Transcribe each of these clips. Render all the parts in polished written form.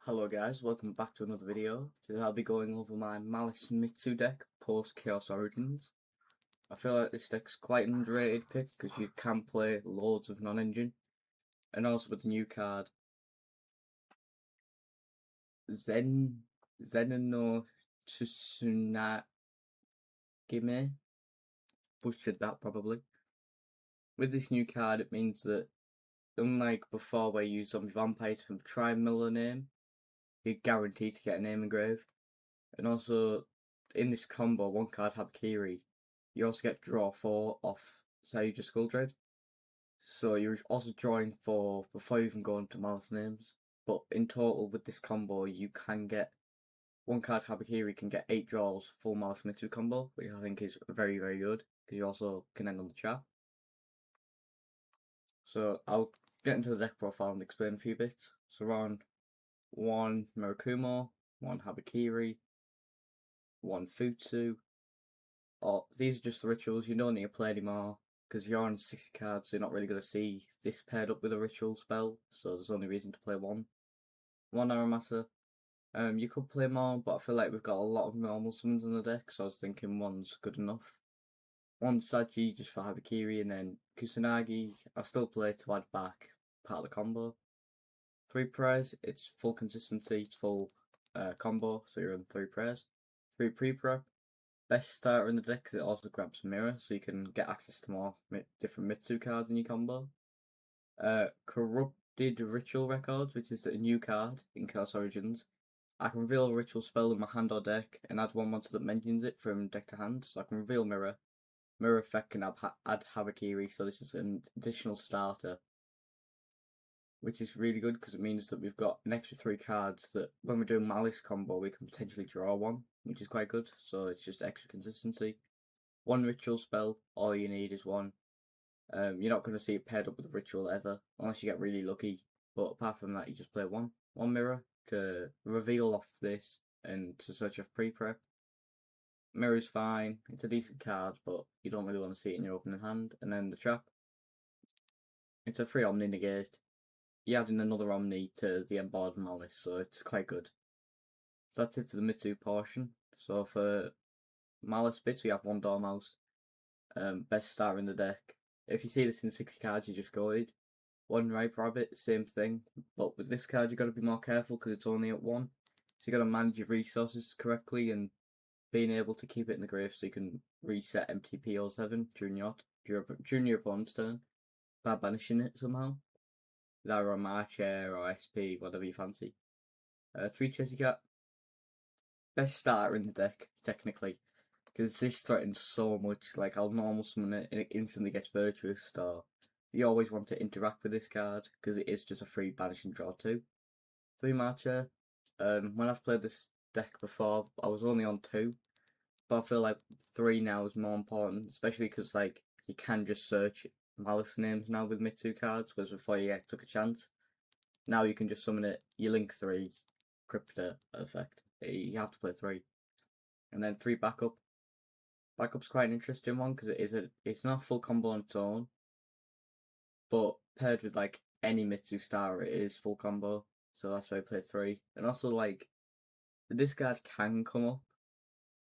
Hello guys, welcome back to another video. Today I'll be going over my Maliss Mitsu deck post Chaos Origins. I feel like this deck's quite an underrated pick because you can play loads of non-engine, and also with the new card Zenno Tsunagime, butchered that probably. With this new card it means that unlike before where you use zombie vampire to try and mill a name, you're guaranteed to get a name engraved. And also, in this combo, one card Habakiri, you also get draw 4 off Sayuja Skulldread. So you're also drawing 4 before you even go into Malice names. But in total, with this combo, you can get one card Habakiri can get 8 draws full Malice Mitsu combo, which I think is very, very good, because you also can end on the chat. So I'll get into the deck profile and explain a few bits. So around 1 Murakumo, 1 Habakiri, 1 Futsu. These are just the rituals, you don't need to play anymore, because you're on 60 cards, so you're not really going to see this paired up with a ritual spell, so there's only reason to play one. 1 Aramasa. You could play more, but I feel like we've got a lot of normal summons in the deck, so I was thinking 1's good enough. 1 Saji just for Habakiri, and then Kusanagi, I still play to add back part of the combo. 3 prayers, it's full consistency, it's full combo, so you're on 3 prayers. 3 pre-prep. Best starter in the deck, it also grabs a mirror, so you can get access to more different Mitsu cards in your combo. Corrupted Ritual Records, which is a new card in Chaos Origins. I can reveal a ritual spell in my hand or deck, and add one monster that mentions it from deck to hand, so I can reveal Mirror. Mirror effect can add Habakiri, so this is an additional starter, which is really good because it means that we've got an extra 3 cards that when we're doing Malice combo we can potentially draw one, which is quite good, so it's just extra consistency. 1 ritual spell, all you need is 1. You're not going to see it paired up with a ritual ever, unless you get really lucky, but apart from that you just play 1 mirror to reveal off this and to search off pre-prep. Mirror's fine, it's a decent card, but you don't really want to see it in your opening hand. And then the trap, it's a free Omni negate. You add in another Omni to the end board of Malice, so it's quite good. So that's it for the Mitsu portion. So for Malice bits, we have 1 Dormouse, best starter in the deck. If you see this in 60 cards, you just go it. 1 Ripe Rabbit, same thing, but with this card you got to be more careful because it's only at 1. So you got to manage your resources correctly and being able to keep it in the grave so you can reset MTP07 during your opponent's turn by banishing it somehow. With either a Marcher or SP, whatever you fancy. 3 Chessy Cat. Best starter in the deck, technically. Because this threatens so much, like I'll normal summon it and it instantly gets Virtuous, or you always want to interact with this card, because it is just a free banish and draw 2. 3 Marcher. When I've played this deck before, I was only on 2, but I feel like 3 now is more important, especially because like you can just search Malice names now with Mitsu cards, whereas before you took a chance. Now you can just summon it, you link 3, Crypta effect. You have to play 3. And then 3 backup. Backup's quite an interesting one because it's not a full combo on its own, but paired with like any Mitsu star, it is full combo. So that's why I play 3. And also like this card can come up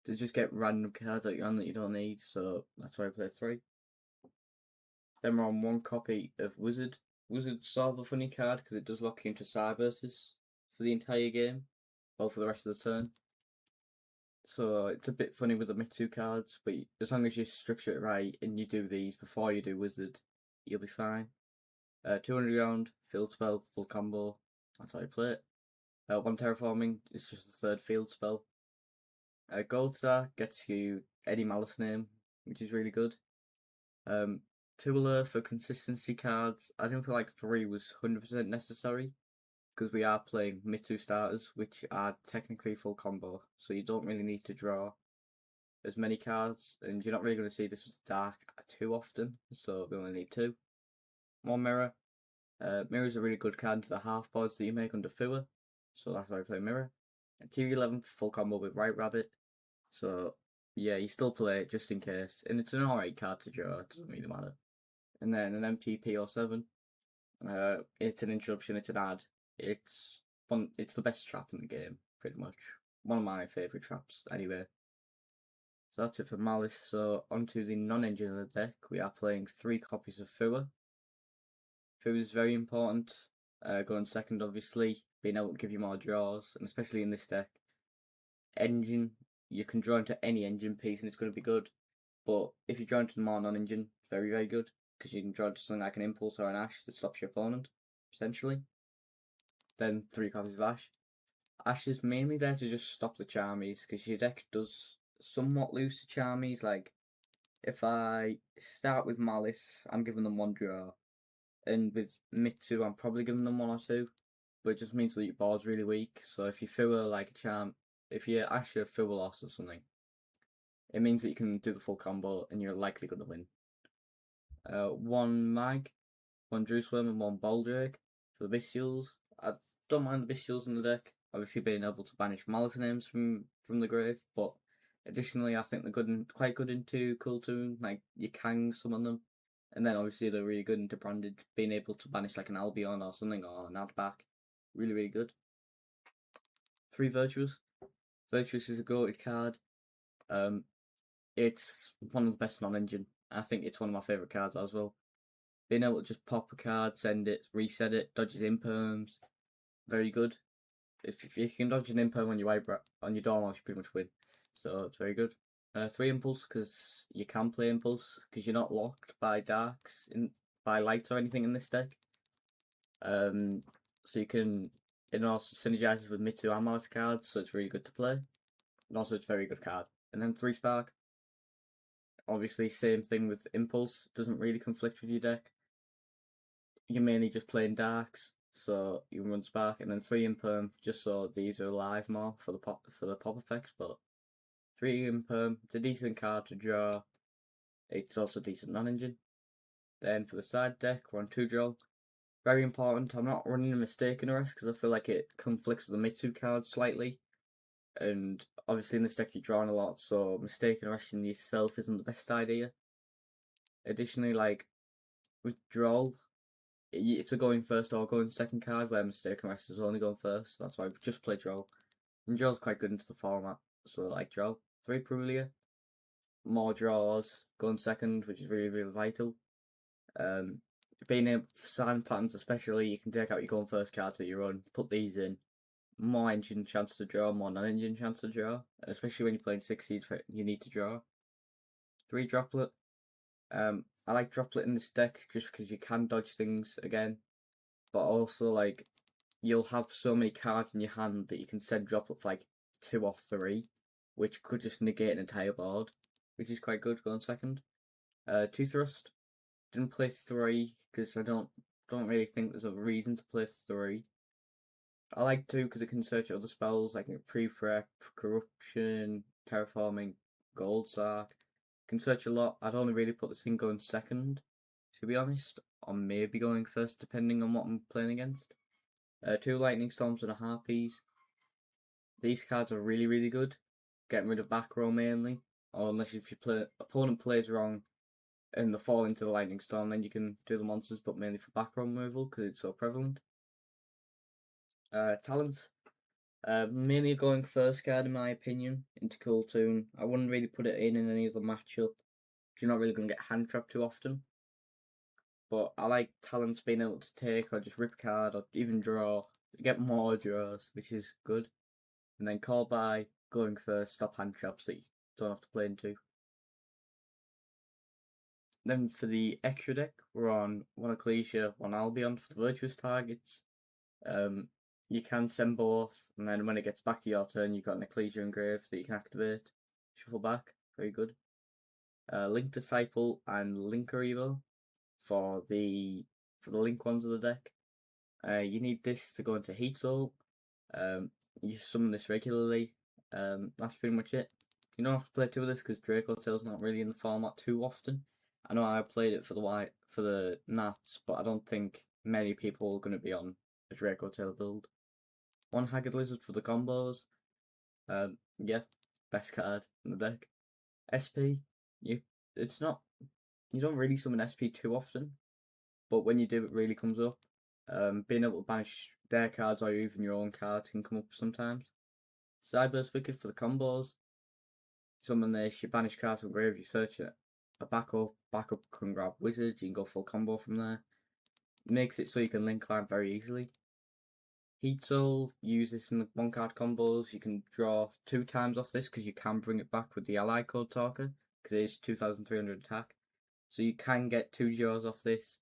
to just get random cards that you're on that you don't need, so that's why I play 3. Then we're on 1 copy of Wizard. Wizard's sort of a funny card because it does lock you into Cyberses for the entire game, well for the rest of the turn. So it's a bit funny with the Mitsu cards, but as long as you structure it right and you do these before you do Wizard, you'll be fine. 200 round, field spell, full combo, that's how you play it. 1 terraforming, it's just the 3rd field spell. Gold Star gets you any Malice name, which is really good. 2 alert for consistency cards. I didn't feel like 3 was 100% necessary, because we are playing Mitsu starters, which are technically full combo, so you don't really need to draw as many cards, and you're not really going to see this with Dark too often, so we only need 2. 1 Mirror. Mirror is a really good card into the half boards that you make under Fua, so that's why I play Mirror. And TV11 full combo with White Rabbit, so yeah, you still play it just in case, and it's an alright card to draw, it doesn't really matter. And then an MTP07. It's an interruption, it's an ad. It's it's the best trap in the game, pretty much. One of my favourite traps, anyway. So that's it for Malice. So onto the non-engine of the deck. We are playing 3 copies of Fua. Fua is very important. Going second, obviously, being able to give you more draws, and especially in this deck. Engine, you can draw into any engine piece and it's going to be good. But if you draw into the more non-engine, it's very, very good, because you can draw into something like an Impulse or an Ash that stops your opponent, essentially. Then 3 copies of Ash. Ash is mainly there to just stop the Charmies, because your deck does somewhat lose to Charmies. Like, if I start with Malice, I'm giving them 1 draw. And with Mitsu, I'm probably giving them 1 or 2. But it just means that your board's really weak. So if you Fua like a Charm, if you Ash a Fua loss or something, it means that you can do the full combo and you're likely going to win. 1 Mag, 1 Jerusalem, and 1 Boldrake for the Bestials. I don't mind the Bestials in the deck, obviously being able to banish Malice names from the grave, but additionally I think they're quite good into Cool Toon, like you can summon them, and then obviously they're really good into Branded, being able to banish like an Albion or something, or an Adback. Really, really good. 3 Virtuous. Virtuous is a goated card. It's one of the best non-engine. I think it's one of my favourite cards as well. Being able to just pop a card, send it, reset it, dodges imperms, very good. If you can dodge an imperm on your Dormouse, you pretty much win. So it's very good. 3 Impulse, because you can play Impulse, because you're not locked by darks, by lights or anything in this deck. So you can, it also synergizes with Mitsu and Malice cards, so it's really good to play. And also it's a very good card. And then 3 Spark. Obviously, same thing with Impulse, doesn't really conflict with your deck. You're mainly just playing darks, so you can run Spark, and then 3 Imperm, just so these are alive more for the pop effects. But 3 Imperm, it's a decent card to draw. It's also decent non-engine. Then for the side deck, we're on 2 draw. Very important. I'm not running a Mistaken Arrest because I feel like it conflicts with the Mitsu card slightly. And obviously in this deck you're drawing a lot, so Mistaken Arresting yourself isn't the best idea. Additionally, like withdrawal, it's a going first or going second card, where Mistaken Arrest is only going first. That's why I just play draw. And draw's quite good into the format, so I like draw. 3 Perulia, more draws, going second, which is really, really vital. Being able for sand patterns especially, you can take out your going first cards that you run, put these in. More engine chance to draw, more non-engine chance to draw, especially when you're playing 6 seed, you need to draw. 3 Droplet. I like Droplet in this deck just because you can dodge things again, but also like you'll have so many cards in your hand that you can send Droplet for like 2 or 3, which could just negate an entire board, which is quite good going second. 2 Thrust. Didn't play 3 because I don't really think there's a reason to play 3. I like 2 because it can search other spells like Pre-Prep, Corruption, Terraforming, Gold Sark. Can search a lot. I'd only really put this thing going second, to be honest, or maybe going first depending on what I'm playing against. 2 Lightning Storms and a Harpies. These cards are really, really good. Getting rid of back row mainly, or unless if your opponent plays wrong and they fall into the Lightning Storm, then you can do the monsters, but mainly for back row removal because it's so prevalent. Talents. Mainly going first card in my opinion into Cool Toon. I wouldn't really put it in any other matchup. You're not really going to get hand trapped too often. But I like Talents being able to take or just rip a card or even draw. Get more draws, which is good. And then Call by, going first, stop hand traps that you don't have to play into. Then for the extra deck, we're on 1 Ecclesia, 1 Albion for the virtuous targets. You can send both, and then when it gets back to your turn, you've got an Ecclesia Engrave that you can activate. Shuffle back, very good. Link Disciple and Linker Evo for the link ones of the deck. You need this to go into Heat Soul. You summon this regularly. That's pretty much it. You don't have to play 2 of this because Draco Tail's not really in the format too often. I know I played it for the Nats, but I don't think many people are going to be on a Draco Tail build. 1 Haggard Lizard for the combos. Yeah, best card in the deck. SP, you don't really summon SP too often, but when you do, it really comes up. Being able to banish their cards or even your own cards can come up sometimes. Cyber's wicked for the combos. Summon this, you banish cards from grave, you search it. A backup can grab wizards, you can go full combo from there. Makes it so you can link line very easily. Heat Soul, use this in the one card combos. You can draw 2 times off this because you can bring it back with the ally code talker because it is 2300 attack. So you can get 2 draws off this.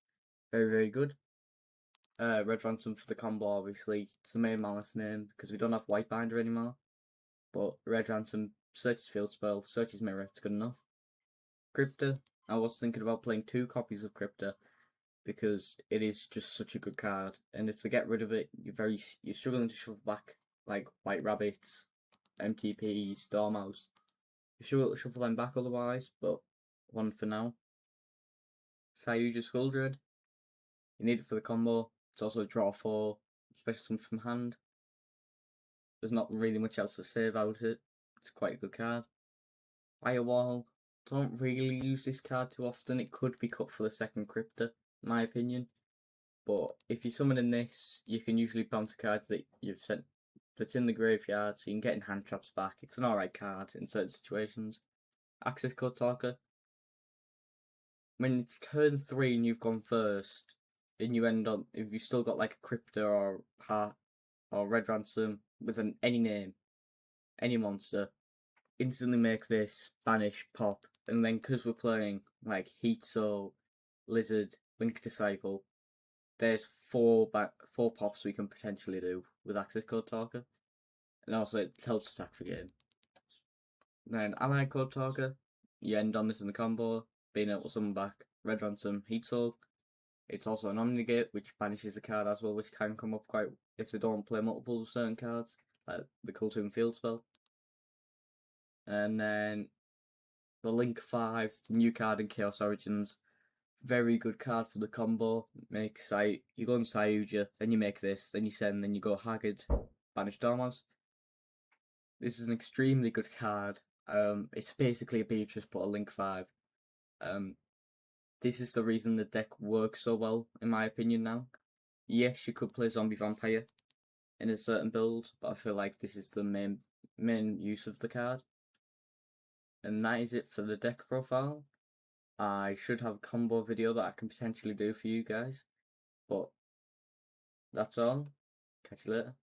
Very, very good. Red Ransom for the combo, obviously. It's the main Maliss name because we don't have White Binder anymore. But Red Ransom searches field spell, searches mirror, it's good enough. Crypta, I was thinking about playing 2 copies of Crypta because it is just such a good card, and if they get rid of it, you're struggling to shuffle back like White Rabbits, MTPs, Dormouse. You struggle to shuffle them back otherwise, but one for now. Sayuja Skulldred, you need it for the combo. It's also a draw 4, especially some from hand. There's not really much else to say about it. It's quite a good card. Firewall, don't really use this card too often. It could be cut for the second Crypta, in my opinion. But if you're summoning this, you can usually bounce cards that you've sent that's in the graveyard, so you can get in hand traps back. It's an alright card in certain situations. Access Code Talker. When it's turn 3 and you've gone first, and you end up, if you've still got like a Crypta or Heart or Red Ransom with any name, any monster, instantly make this, banish, pop, and then because we're playing like Heat Soul, Lizard, Link Disciple, there's 4 pops we can potentially do with Access Code Talker, and also it helps attack the game. Then Ally Code Talker, you end on this in the combo, being able to summon back Red Ransom, Heat Soul. It's also an Omnigate, which banishes a card as well, which can come up quite if they don't play multiples of certain cards, like the Kultun Field Spell. And then the Link 5, the new card in Chaos Origins. Very good card for the combo. You go on Sayuja, then you make this, then you send, then you go Haggard, banish Dormouse. This is an extremely good card. It's basically a Beatrice but a Link 5. This is the reason the deck works so well, in my opinion now. Yes, you could play Zombie Vampire in a certain build, but I feel like this is the main use of the card. And that is it for the deck profile. I should have a combo video that I can potentially do for you guys, but that's all. Catch you later.